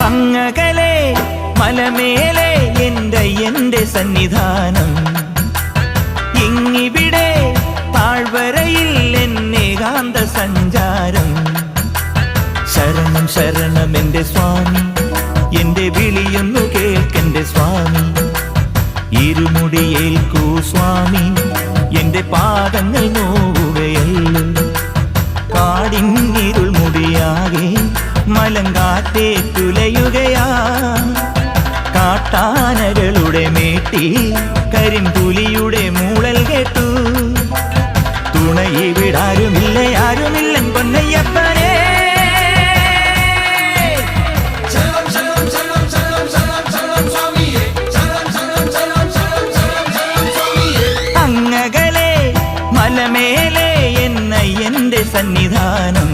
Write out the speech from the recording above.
അങ്ങകലെ മലമേലെ എന്റെ സന്നിധാനം, ഇങ്ങിവിടെ താഴ്വരയിൽ എന്നേകാന്ത സഞ്ചാരം. ശരണം ശരണം എന്റെ സ്വാമി, എന്റെ വിളിയൊന്നു കേൾക്കെന്റെ സ്വാമി. ഇരുമുടിയേൽക്കൂ സ്വാമി, എന്റെ പാദങ്ങൾ നോവുകയല്ലോ. കാടിന്നിരുൾ മുടിയാകെ മലങ്കാറ്റേറ്റുലയുകയാ. കാട്ടാനകളുടെ മേട്ടി കരിമ്പുലിയുടെ മൂളൽ കേട്ടു. തുണയിവിടാരുമില്ല ആരുമില്ലൻ പൊന്നയ്യപ്പനേ. അങ്ങകലെ മലമേലെ എന്റെ സന്നിധാനം,